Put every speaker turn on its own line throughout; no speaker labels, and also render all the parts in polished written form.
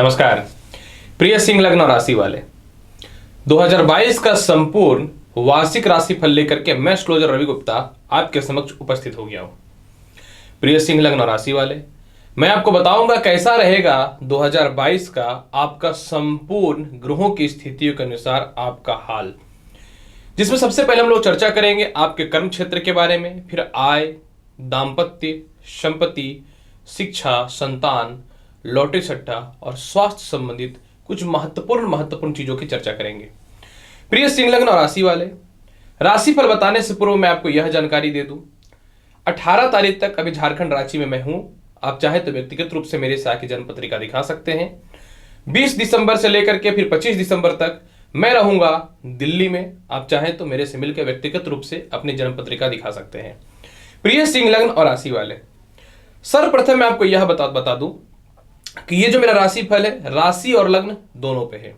नमस्कार प्रिय सिंह लग्न और राशि वाले 2022 का संपूर्ण वार्षिक राशिफल लेकर के मैं एस्ट्रोलॉजर रवि गुप्ता आपके समक्ष उपस्थित हो गया हूं। प्रिय सिंह लग्न और राशि वाले, मैं आपको बताऊंगा कैसा रहेगा 2022 का आपका संपूर्ण ग्रहों की स्थितियों के अनुसार आपका हाल, जिसमें सबसे पहले हम लोग चर्चा करेंगे आपके कर्म क्षेत्र के बारे में, फिर आय, दाम्पत्य, संपत्ति, शिक्षा, संतान, लॉटरी सट्टा और स्वास्थ्य संबंधित कुछ महत्वपूर्ण चीजों की चर्चा करेंगे। प्रिय सिंह लग्न और राशि वाले, राशिफल बताने से पूर्व मैं आपको यह जानकारी दे दूं, 18 तारीख तक अभी झारखंड रांची में मैं हूं। आप चाहे तो व्यक्तिगत रूप से मेरे से आके जन्म पत्रिका दिखा सकते हैं। 20 दिसंबर से लेकर के फिर 25 दिसंबर तक मैं रहूंगा दिल्ली में। आप चाहें तो मेरे से मिलकर व्यक्तिगत रूप से अपनी जन्म पत्रिका दिखा सकते हैं। प्रिय सिंह लग्न और राशि वाले, सर्वप्रथम मैं आपको यह बता दूं कि ये जो मेरा राशिफल है, राशि और लग्न दोनों पे है।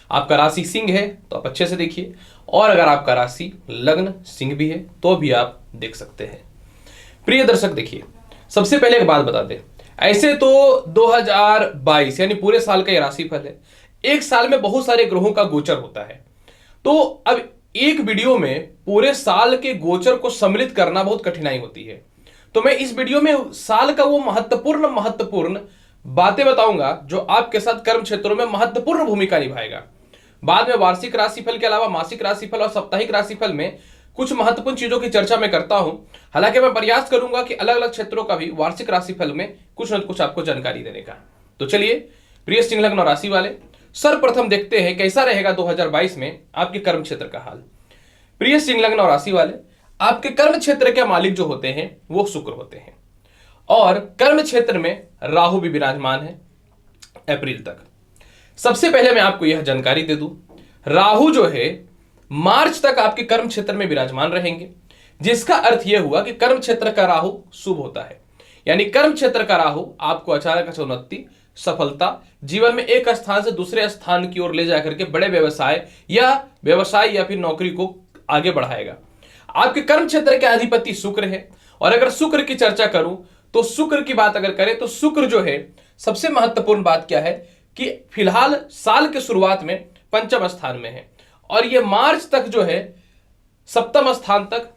आपका राशि सिंह है तो आप अच्छे से देखिए, और अगर आपका राशि लग्न सिंह भी है तो भी आप देख सकते हैं। प्रिय दर्शक देखिए, सबसे पहले एक बात बता दें, ऐसे तो 2022 यानी पूरे साल का ये राशिफल है। एक साल में बहुत सारे ग्रहों का गोचर होता है, तो अब एक वीडियो में पूरे साल के गोचर को सम्मिलित करना बहुत कठिनाई होती है। तो मैं इस वीडियो में साल का वो महत्वपूर्ण बातें बताऊंगा जो आपके साथ कर्म क्षेत्रों में महत्वपूर्ण भूमिका निभाएगा। बाद में वार्षिक राशिफल के अलावा मासिक राशिफल और साप्ताहिक राशिफल में कुछ महत्वपूर्ण चीजों की चर्चा मैं करता हूं। हालांकि मैं प्रयास करूंगा कि अलग अलग क्षेत्रों का भी वार्षिक राशिफल में कुछ न कुछ आपको जानकारी देने का। तो चलिए प्रिय सिंह लग्न और राशि वाले, सर्वप्रथम देखते हैं कैसा रहेगा 2022 में आपके कर्म क्षेत्र का हाल। प्रिय सिंह लग्न और राशि वाले, आपके कर्म क्षेत्र के मालिक जो होते हैं वो शुक्र होते हैं, और कर्म क्षेत्र में राहु भी विराजमान है अप्रैल तक। सबसे पहले मैं आपको यह जानकारी दे दूं, राहु जो है मार्च तक आपके कर्म क्षेत्र में विराजमान रहेंगे, जिसका अर्थ यह हुआ कि कर्म क्षेत्र का राहु शुभ होता है। यानी कर्म क्षेत्र का राहु आपको अचानक उन्नति, सफलता, जीवन में एक स्थान से दूसरे स्थान की ओर ले जाकर के बड़े व्यवसाय या फिर नौकरी को आगे बढ़ाएगा। आपके कर्म क्षेत्र के अधिपति शुक्र है, और अगर शुक्र की चर्चा करूं तो शुक्र की बात अगर करें तो शुक्र जो है, सबसे महत्वपूर्ण बात क्या है कि फिलहाल साल के शुरुआत में पंचम स्थान में है, और ये मार्च तक जो है सप्तम स्थान तक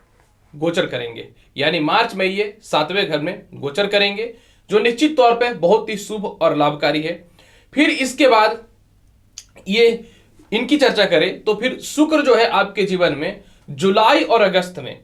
गोचर करेंगे। यानी मार्च में ये 7वें घर में गोचर करेंगे, जो निश्चित तौर पे बहुत ही शुभ और लाभकारी है। फिर इसके बाद ये इनकी चर्चा करें तो फिर शुक्र जो है आपके जीवन में जुलाई और अगस्त में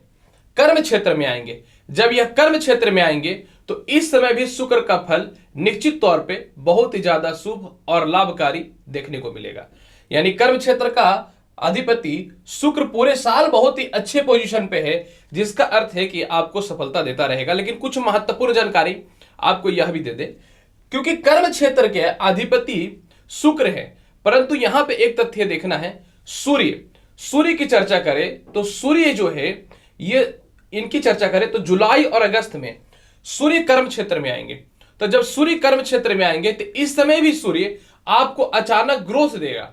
कर्म क्षेत्र में आएंगे। जब यह कर्म क्षेत्र में आएंगे तो इस समय भी शुक्र का फल निश्चित तौर पे बहुत ही ज्यादा शुभ और लाभकारी देखने को मिलेगा। यानी कर्म क्षेत्र का अधिपति शुक्र पूरे साल बहुत ही अच्छे पोजीशन पे है, जिसका अर्थ है कि आपको सफलता देता रहेगा। लेकिन कुछ महत्वपूर्ण जानकारी आपको यह भी दे दे, क्योंकि कर्म क्षेत्र के अधिपति शुक्र है, परंतु यहां पे एक तथ्य देखना है, सूर्य की चर्चा करें तो सूर्य जो है ये इनकी चर्चा करें तो जुलाई और अगस्त में सूर्य कर्म क्षेत्र में आएंगे। तो जब सूर्य कर्म क्षेत्र में आएंगे तो इस समय भी सूर्य आपको अचानक ग्रोथ देगा।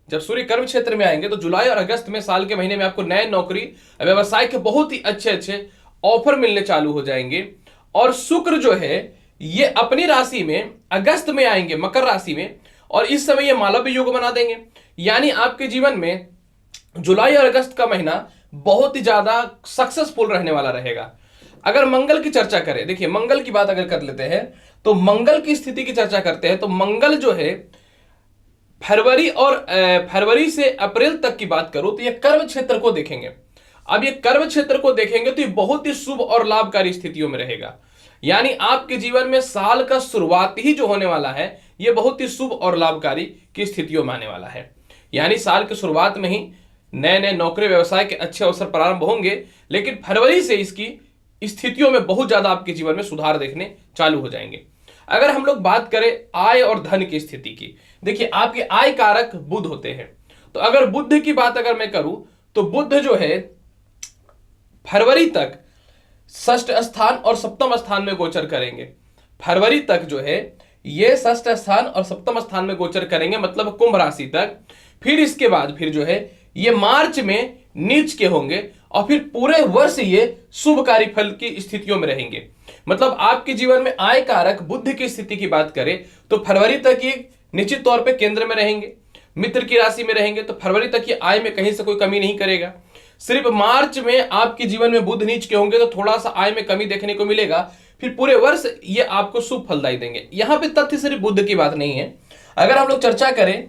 जब सूर्य कर्म क्षेत्र में आएंगे तो जुलाई और अगस्त में साल के महीने में आपको नए नौकरी, व्यवसाय के बहुत ही अच्छे ऑफर मिलने चालू हो जाएंगे। और शुक्र जो है ये अपनी राशि में अगस्त में आएंगे, मकर राशि में, और इस समय ये मालव्य योग बना देंगे। यानी आपके जीवन में जुलाई और अगस्त का महीना बहुत ही ज्यादा सक्सेसफुल रहने वाला रहेगा। अगर मंगल की चर्चा करें, देखिए मंगल की बात अगर कर लेते हैं तो मंगल की स्थिति की चर्चा करते हैं तो मंगल जो है फरवरी से अप्रैल तक की बात करूं तो ये कर्म क्षेत्र को देखेंगे। अब ये कर्म क्षेत्र को देखेंगे तो ये बहुत ही शुभ और लाभकारी स्थितियों में रहेगा। यानी आपके जीवन में साल का शुरुआत ही जो होने वाला है ये बहुत ही शुभ और लाभकारी की स्थितियों में आने वाला है। यानी साल की शुरुआत में ही नए नौकरी व्यवसाय के अच्छे अवसर प्रारंभ होंगे, लेकिन फरवरी से इसकी स्थितियों में बहुत ज्यादा आपके जीवन में सुधार देखने चालू हो जाएंगे। अगर हम लोग बात करें आय और धन की स्थिति की, देखिए आपके आय कारक बुध होते हैं। तो अगर बुध की बात अगर मैं करूं तो बुध जो है फरवरी तक षष्ठ स्थान और सप्तम स्थान में गोचर करेंगे। फरवरी तक जो है ये षष्ठ स्थान और सप्तम स्थान में गोचर करेंगे, मतलब कुंभ राशि तक। फिर इसके बाद फिर जो है ये मार्च में नीच के होंगे, और फिर पूरे वर्ष ये शुभकारी फल की स्थितियों में रहेंगे। मतलब आपके जीवन में आय कारक बुध की स्थिति की बात करें तो फरवरी तक ये निश्चित तौर पे केंद्र में रहेंगे, मित्र की राशि में रहेंगे, तो फरवरी तक ये आय में कहीं से कोई कमी नहीं करेगा। सिर्फ मार्च में आपके जीवन में बुध नीच के होंगे तो थोड़ा सा आय में कमी देखने को मिलेगा, फिर पूरे वर्ष ये आपको शुभ फलदायी देंगे। यहां पे तथ्य सिर्फ बुध की बात नहीं है। अगर हम लोग चर्चा करें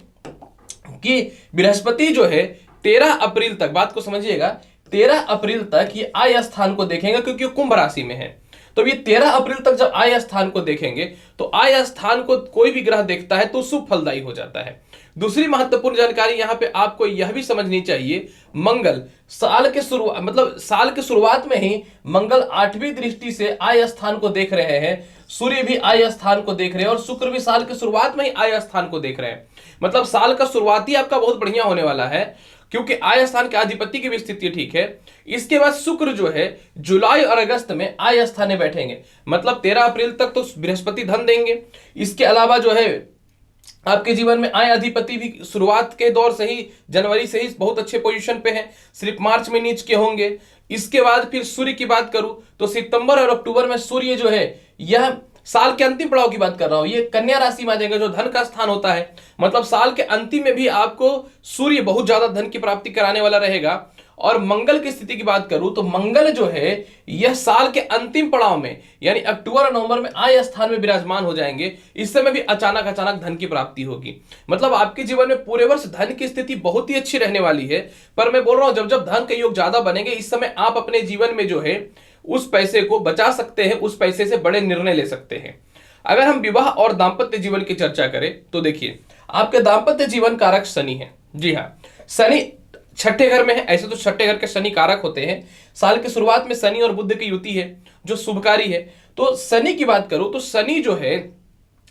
कि बृहस्पति जो है 13 अप्रैल तक, बात को समझिएगा, 13 अप्रैल तक ये आय स्थान को देखेंगे क्योंकि कुंभ राशि में है। तो ये 13 अप्रैल तक जब आय स्थान को देखेंगे तो आय स्थान को कोई भी ग्रह देखता है तो शुभ फलदायी हो जाता है। दूसरी महत्वपूर्ण जानकारी यहां पे आपको यह भी समझनी चाहिए, मंगल साल के शुरुआत, मतलब साल के शुरुआत में ही मंगल 8वीं दृष्टि से आय स्थान को देख रहे हैं, सूर्य भी आय स्थान को देख रहे हैं और शुक्र भी साल के शुरुआत में ही आय स्थान को देख रहे हैं। मतलब साल का शुरुआती आपका बहुत बढ़िया होने वाला है क्योंकि आय स्थान के अधिपति की भी स्थिति ठीक है। इसके बाद शुक्र जो है जुलाई और अगस्त में आय स्थान में बैठेंगे, मतलब 13 अप्रैल तक तो बृहस्पति धन देंगे। इसके अलावा जो है आपके जीवन में आय अधिपति भी शुरुआत के दौर से ही, जनवरी से ही बहुत अच्छे पोजीशन पे हैं, सिर्फ मार्च में नीच के होंगे। इसके बाद फिर सूर्य की बात करूं तो सितंबर और अक्टूबर में सूर्य जो है, यह साल के अंतिम पड़ाव की बात कर रहा हूं, ये कन्या राशि में आ जाएगा जो धन का स्थान होता है। मतलब साल के अंतिम में भी आपको सूर्य बहुत ज्यादा धन की प्राप्ति कराने वाला रहेगा। और मंगल की स्थिति की बात करूं तो मंगल जो है यह साल के अंतिम पड़ाव में यानी अक्टूबर और नवंबर में आय स्थान में विराजमान हो जाएंगे। इस समय भी अचानक धन की प्राप्ति होगी। मतलब आपके जीवन में पूरे वर्ष धन की स्थिति बहुत ही अच्छी रहने वाली है। पर मैं बोल रहा हूं जब जब धन के योग ज्यादा बनेंगे, इस समय आप अपने जीवन में जो है उस पैसे को बचा सकते हैं, उस पैसे से बड़े निर्णय ले सकते हैं। अगर हम विवाह और दाम्पत्य जीवन की चर्चा करें तो देखिए, आपके दाम्पत्य जीवन कारक शनि है। जी हाँ, शनि छठे घर में है। ऐसे तो छठे घर के शनि कारक होते हैं। साल की शुरुआत में शनि और बुध की युति है जो शुभकारी है। तो शनि की बात करूं तो शनि जो है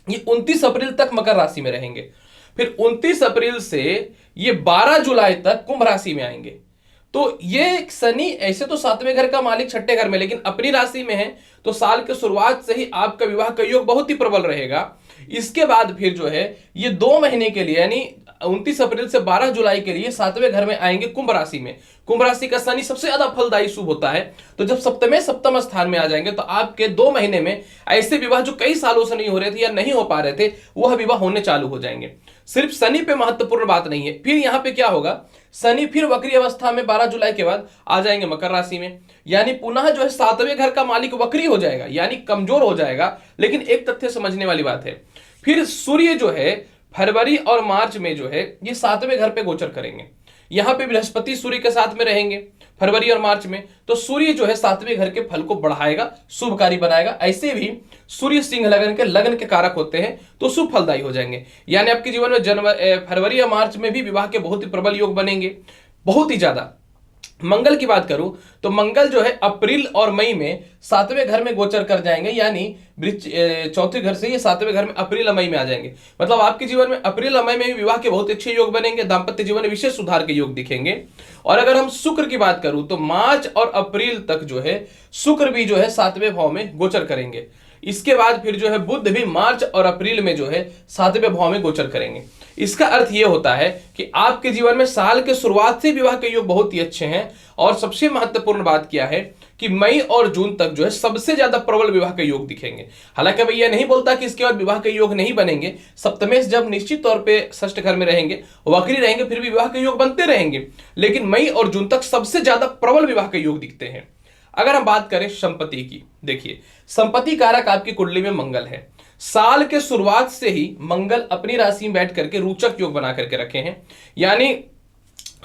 ये 29 अप्रैल तक मकर राशि में रहेंगे, फिर 29 अप्रैल से ये 12 जुलाई तक कुंभ राशि में आएंगे। तो ये शनि ऐसे तो 7वें घर का मालिक छठे घर में, लेकिन अपनी राशि में है तो साल के शुरुआत से ही आपका विवाह का योग बहुत ही प्रबल रहेगा। इसके बाद फिर जो है ये 2 महीने के लिए यानी 29 अप्रैल से 12 जुलाई के लिए 7वें घर में आएंगे कुंभ राशि में। कुंभ राशि का शनि सबसे ज्यादा फलदायी शुभ होता है। तो जब सप्तम स्थान में आ जाएंगे तो आपके 2 महीने में ऐसे विवाह जो कई सालों से नहीं हो रहे थे या नहीं हो पा रहे थे, वह विवाह होने चालू हो जाएंगे। सिर्फ शनि पे महत्वपूर्ण बात नहीं है। फिर यहां पे क्या होगा, शनि फिर वक्री अवस्था में 12 जुलाई के बाद आ जाएंगे मकर राशि में, यानी पुनः जो है 7वें घर का मालिक वक्री हो जाएगा यानी कमजोर हो जाएगा। लेकिन एक तथ्य समझने वाली बात है, फिर सूर्य जो है फरवरी और मार्च में जो है ये 7वें घर पे गोचर करेंगे। यहां पे बृहस्पति सूर्य के साथ में रहेंगे फरवरी और मार्च में, तो सूर्य जो है 7वें घर के फल को बढ़ाएगा, शुभकारी बनाएगा। ऐसे भी सूर्य सिंह लगन के कारक होते हैं तो शुभ फलदायी हो जाएंगे। यानी आपके जीवन में फरवरी या मार्च में भी विवाह के बहुत ही प्रबल योग बनेंगे, बहुत ही ज्यादा। मंगल की बात करूं तो मंगल जो है अप्रैल और मई में 7वें घर में गोचर कर जाएंगे, यानी चौथे घर से ये 7वें घर में अप्रैल और मई में आ जाएंगे। मतलब आपके जीवन में अप्रैल और मई में भी विवाह के बहुत अच्छे योग बनेंगे, दाम्पत्य जीवन में विशेष सुधार के योग दिखेंगे। और अगर हम शुक्र की बात करूं तो मार्च और अप्रैल तक जो है शुक्र भी जो है 7वें भाव में गोचर करेंगे। इसके बाद फिर जो है बुध भी मार्च और अप्रैल में जो है 7वें भाव में गोचर करेंगे। इसका अर्थ यह होता है कि आपके जीवन में साल के शुरुआत से विवाह के योग बहुत ही अच्छे हैं। और सबसे महत्वपूर्ण बात क्या है कि मई और जून तक जो है सबसे ज्यादा प्रबल विवाह के योग दिखेंगे। हालांकि मैं यह नहीं बोलता कि इसके बाद विवाह के योग नहीं बनेंगे। सप्तमेश जब निश्चित तौर पे षष्ठ घर में रहेंगे, वक्री रहेंगे, फिर भी विवाह के योग बनते रहेंगे, लेकिन मई और जून तक सबसे ज्यादा प्रबल विवाह के योग दिखते हैं। अगर हम बात करें संपत्ति की, देखिए संपत्ति कारक आपकी कुंडली में मंगल है। साल के शुरुआत से ही मंगल अपनी राशि में बैठ करके रोचक योग बना करके रखे हैं, यानी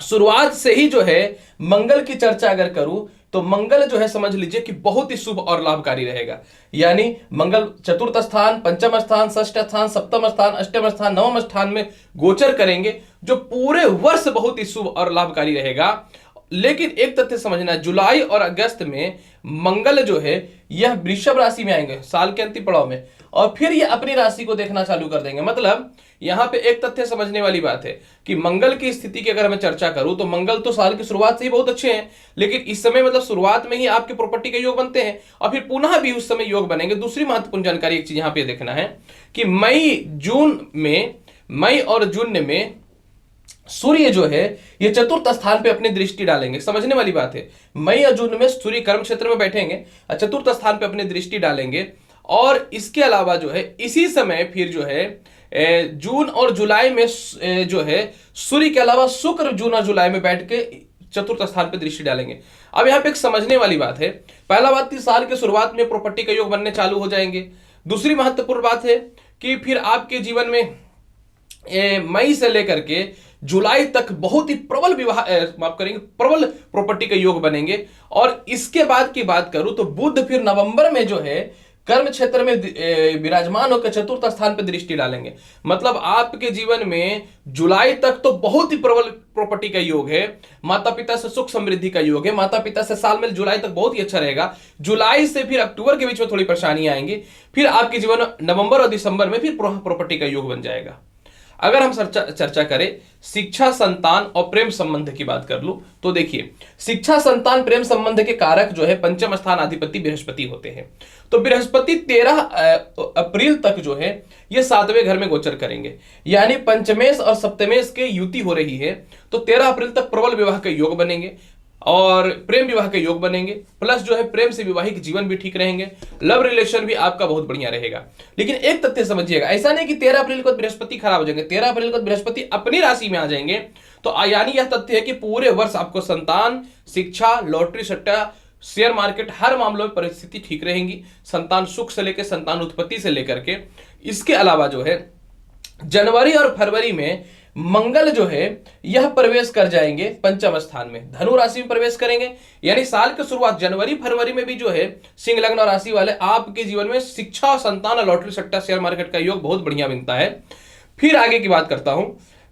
शुरुआत से ही जो है मंगल की चर्चा अगर करूं तो मंगल जो है समझ लीजिए कि बहुत ही शुभ और लाभकारी रहेगा। यानी मंगल चतुर्थ स्थान, पंचम स्थान, षष्ठ स्थान, सप्तम स्थान, अष्टम स्थान, नवम स्थान में गोचर करेंगे, जो पूरे वर्ष बहुत ही शुभ और लाभकारी रहेगा। लेकिन एक तथ्य समझना, जुलाई और अगस्त में मंगल जो है यह वृषभ राशि में आएंगे साल के अंतिम पड़ाव में, और फिर यह अपनी राशि को देखना चालू कर देंगे। मतलब यहां पे एक तथ्य समझने वाली बात है कि मंगल की स्थिति की अगर मैं चर्चा करूं तो मंगल तो साल की शुरुआत से ही बहुत अच्छे हैं, लेकिन इस समय मतलब शुरुआत में ही आपके प्रॉपर्टी के योग बनते हैं और फिर पुनः भी उस समय योग बनेंगे। दूसरी महत्वपूर्ण जानकारी एक चीज यहां पे देखना है कि मई और जून में सूर्य जो है ये चतुर्थ स्थान पे अपनी दृष्टि डालेंगे। समझने वाली बात है, मई और जून में सूर्य कर्म क्षेत्र में बैठेंगे, चतुर्थ स्थान पे अपनी दृष्टि डालेंगे। और इसके अलावा जो है इसी समय फिर जो है जून और जुलाई में जो है सूर्य के अलावा शुक्र जून और जुलाई में बैठ के चतुर्थ स्थान पर दृष्टि डालेंगे। अब यहां पे एक समझने वाली बात है, पहला बात कि साल के शुरुआत में प्रॉपर्टी का योग बनने चालू हो जाएंगे। दूसरी महत्वपूर्ण बात है कि फिर आपके जीवन में मई से लेकर के जुलाई तक बहुत ही प्रबल विवाह माफ करेंगे प्रबल प्रॉपर्टी के योग बनेंगे। और इसके बाद की बात करूं तो बुध फिर नवंबर में जो है कर्म क्षेत्र में विराजमान होकर चतुर्थ स्थान पर दृष्टि डालेंगे। मतलब आपके जीवन में जुलाई तक तो बहुत ही प्रबल प्रॉपर्टी का योग है, माता पिता से सुख समृद्धि का योग है, माता पिता से साल में जुलाई तक बहुत ही अच्छा रहेगा। जुलाई से फिर अक्टूबर के बीच में थोड़ी परेशानी आएंगी, फिर आपके जीवन में नवंबर और दिसंबर में फिर प्रॉपर्टी का योग बन जाएगा। अगर हम चर्चा करें शिक्षा, संतान और प्रेम संबंध की बात कर लूं तो देखिए, शिक्षा, संतान, प्रेम संबंध के कारक जो है पंचम स्थान अधिपति बृहस्पति होते हैं। तो बृहस्पति 13 अप्रैल तक जो है ये 7वें घर में गोचर करेंगे, यानी पंचमेश और सप्तमेश के युति हो रही है। तो 13 अप्रैल तक प्रबल विवाह के योग बनेंगे और प्रेम विवाह के योग बनेंगे, प्लस जो है प्रेम से विवाहिक जीवन भी ठीक रहेंगे, लव रिलेशन भी आपका बहुत बढ़िया रहेगा। लेकिन एक तथ्य समझिएगा, ऐसा नहीं कि 13 अप्रैल को बृहस्पति खराब हो जाएंगे, 13 अप्रैल को बृहस्पति अपनी राशि में आ जाएंगे। तो यानी यह तथ्य है कि पूरे वर्ष आपको संतान, शिक्षा, लॉटरी सट्टा, शेयर मार्केट हर मामलों में परिस्थिति ठीक रहेंगी। संतान सुख से लेकर संतान उत्पत्ति से लेकर के, इसके अलावा जो है जनवरी और फरवरी में मंगल जो है यह प्रवेश कर जाएंगे पंचम स्थान में, धनु राशि में प्रवेश करेंगे। यानी साल की शुरुआत जनवरी फरवरी में भी जो है सिंह लग्न और राशि वाले आपके जीवन में शिक्षा, संतान और लॉटरी सट्टा शेयर मार्केट का योग बहुत बढ़िया बनता है। फिर आगे की बात करता हूं,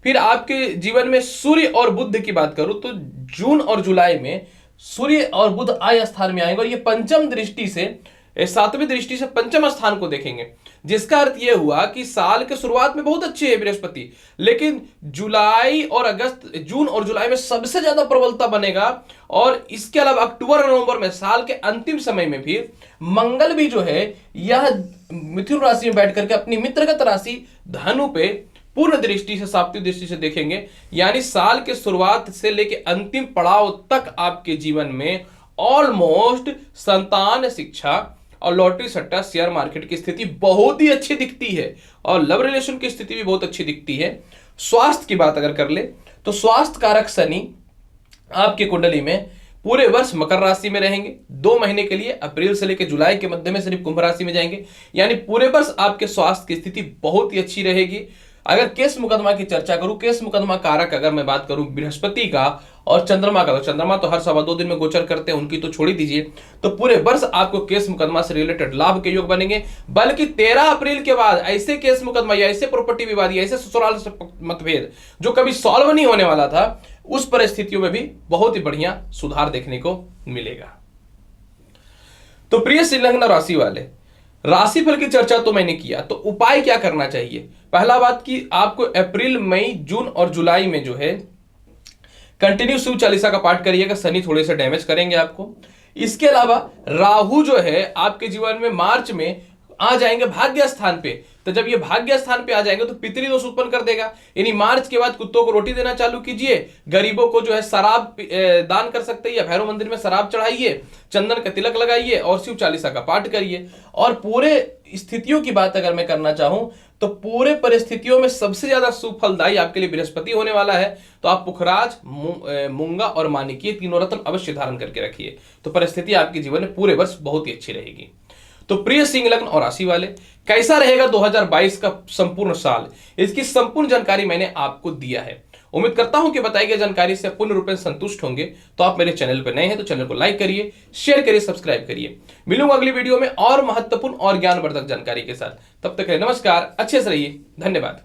फिर आपके जीवन में सूर्य और बुध की बात करूं तो जून और जुलाई में सूर्य और बुध आय स्थान में आएंगे और ये पंचम दृष्टि से 7वीं दृष्टि से पंचम स्थान को देखेंगे, जिसका अर्थ यह हुआ कि साल के शुरुआत में बहुत अच्छे है बृहस्पति, लेकिन जुलाई और अगस्त, जून और जुलाई में सबसे ज्यादा प्रबलता बनेगा। और इसके अलावा अक्टूबर और नवंबर में साल के अंतिम समय में भी मंगल भी जो है यह मिथुन राशि में बैठ करके अपनी मित्रगत राशि धनु पे पूर्ण दृष्टि से, साप्ताहिक दृष्टि से देखेंगे। यानी साल के शुरुआत से लेकर अंतिम पड़ाव तक आपके जीवन में ऑलमोस्ट संतान, शिक्षा और लॉटरी सट्टा शेयर मार्केट की स्थिति बहुत ही अच्छी दिखती है और लव रिलेशन की स्थिति भी बहुत अच्छी दिखती है। स्वास्थ्य की बात अगर कर ले तो स्वास्थ्य कारक शनि आपकी कुंडली में पूरे वर्ष मकर राशि में रहेंगे 2 महीने के लिए, अप्रैल से लेकर जुलाई के मध्य में सिर्फ कुंभ राशि में जाएंगे। यानी पूरे वर्ष आपके स्वास्थ्य की स्थिति बहुत ही अच्छी रहेगी। अगर केस मुकदमा की चर्चा करूं, केस मुकदमा कारक अगर मैं बात करूं बृहस्पति का और चंद्रमा का, तो चंद्रमा तो हर 2.25 दिन में गोचर करते हैं, उनकी तो छोड़ ही दीजिए। तो पूरे वर्ष आपको केस मुकदमा से रिलेटेड लाभ के योग बनेंगे। बल्कि 13 अप्रैल के बाद ऐसे केस मुकदमा या ऐसे प्रॉपर्टी विवाद या ऐसे ससुराल से मतभेद जो कभी सॉल्व नहीं होने वाला था, उस परिस्थितियों में भी बहुत ही बढ़िया सुधार देखने को मिलेगा। तो प्रिय सिंह लग्न राशि वाले, राशिफल की चर्चा तो मैंने किया, तो उपाय क्या करना चाहिए? पहला बात कि आपको अप्रैल, मई, जून और जुलाई में जो है कंटिन्यू शिव चालीसा का पाठ करिएगा, शनि थोड़े से डैमेज करेंगे आपको। इसके अलावा राहु जो है आपके जीवन में मार्च में आ जाएंगे भाग्य स्थान पे, तो जब ये भाग्य स्थान पे आ जाएंगे तो पितृदोष उत्पन्न कर देगा। यानी मार्च के बाद कुत्तों को रोटी देना चालू कीजिए, गरीबों को जो है शराब दान कर सकते हैं या भैरव मंदिर में शराब चढ़ाइए, चंदन का तिलक लगाइए और शिव चालीसा का पाठ करिए। और पूरे स्थितियों की बात अगर मैं करना चाहूं तो पूरे परिस्थितियों में सबसे ज्यादा सुफलदायी आपके लिए बृहस्पति होने वाला है। तो आप पुखराज, मूंगा और मानिक तीनों रत्न अवश्य धारण करके रखिए, तो परिस्थिति आपके जीवन में पूरे वर्ष बहुत ही अच्छी रहेगी। तो प्रिय सिंह लग्न और राशि वाले, कैसा रहेगा 2022 का संपूर्ण साल, इसकी संपूर्ण जानकारी मैंने आपको दिया है। उम्मीद करता हूं कि बताई गई जानकारी से पूर्ण रूप से संतुष्ट होंगे। तो आप मेरे चैनल पर नए हैं तो चैनल को लाइक करिए, शेयर करिए, सब्सक्राइब करिए। मिलूंगा अगली वीडियो में और महत्वपूर्ण और ज्ञानवर्धक जानकारी के साथ। तब तक के लिए नमस्कार, अच्छे से रहिए, धन्यवाद।